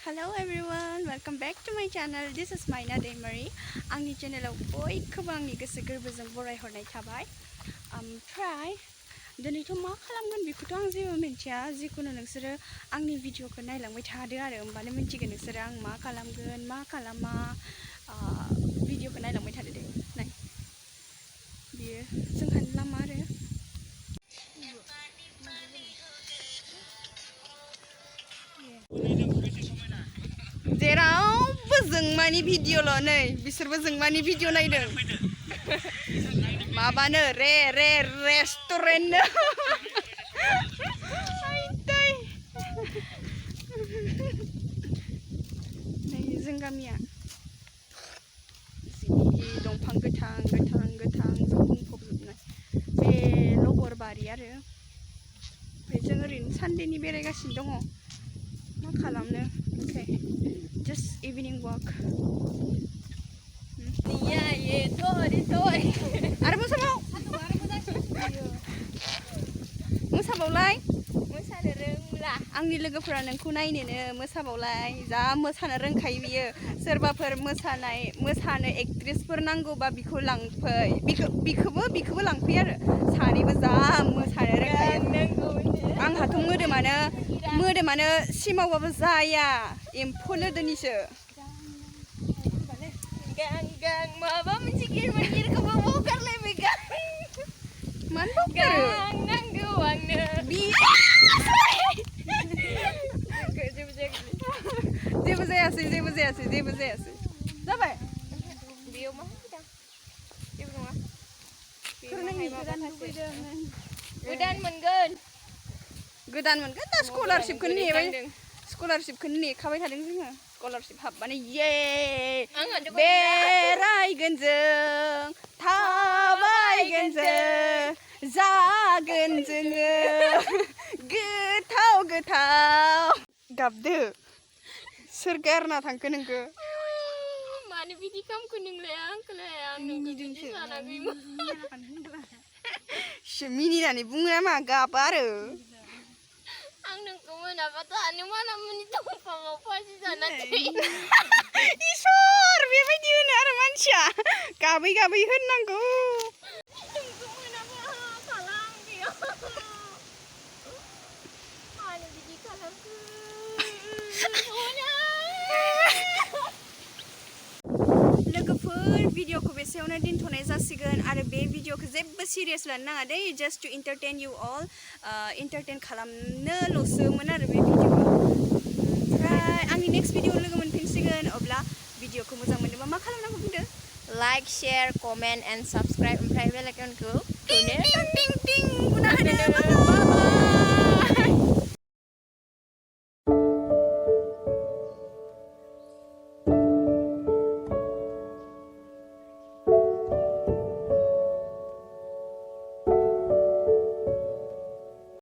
Hello everyone, welcome back to my channel. This is Maina Daimari. Angni channel बयखौबो आंनि गोसो गोरबोजों बरायहरनाय थाबाय. ओमफ्राय दिनैथ' मा खालामगोन बेखौथ' आं जेबो मिन्थिया. जिखुनु नोंसोरो आंनि भिडिअखौ नायलांबाय थादो आरो होमबानो मिन्थिगोन नोंसोरो आं मा खालामगोन मा खालामा. भिडिअखौ नायलांबाय थादो दे. नाय बियो जोंहानि लामा आरो जेरावबो जोंमानि भिडिअल' नै बिसोरबो जोंमानि भिडिअ नायदों माबानो रेस्टुरेन्टनो नै जों गामिया जि दंफां गोथां जों बुंफबजोबनाय बे लबर बारि आरो ओमफ्राय जों ओरैनो सानदेनि बेरायगासिनो दङ मा खालामनो. Okay, just evening walk. Ada mosabaw? Mosabaवलाय? मोसानो रोंला. आंनि लोगोफोरा नोंखौ नायनोनो मोसाबावलाय. जा मोसानो रोंखायो बियो. सोरबाफोर मोसानो एक्ट्रेसफोर नांगौबा बिखौ लांफै. बिखौबो लांफै आरो. सानैबो जा मोसानो रोंखायो. आंहाथ' मोदोमानो सिमावबाबो जाया. एम्फौ लोदोनिसो. गां माबा मोनसे गिरखौबो बावगारलायबाय गां. मानो बावगारो? गां नांगौ आंनो. जेबो जायासै. जाबाय? बेयाव मा होनदों? जेबो नङा. गोदान मोनगोन दा स्कलारशिपखौनो नेखाबाय थादों जोङो. स्कलारशिप हाबबानो ये बेरायगोन जों थाबायगोन जों जागोन जोङो गोथाव गाबदो. सोर गारना थांखो नोंखो? मानो बिदि खामखो नोंलाय आंखौलाय? आं नोंखौ सानाखैमोन. मिनिनानै बुङो नामा गाबा आरो. आं नोंखौ मोनाबा थानो मोनामोन दंफाङाव फासि जाना इसोर बेबायदि होनो आरो मानसिया गाबै होननांगौ. नोंखौ मोनाबा खालाम बेयाव मानो बिदि खालामखो? लोगोफोर भिडिअखौ बेसेयावनो दोनथ'नाय जासिगोन आरो बे भिडिअखौ जेबो सिरियास लानो नाङा दे. जास्ट टु एन्टारटेन इउ अल. एन्टारटेन खालामनोल'सोमोन आरो बे भिडिअआ. ओमफ्राय आंनि नेक्स्ट भिडिअआव लोगो मोनफिनसिगोन. अब्ला भिडिअखौ मोजां मोनोबा मा खालामनांगौ बुंदो? Like, share, comment and subscribe. ओमफ्राय बेल आइकनखौ बुना होदो.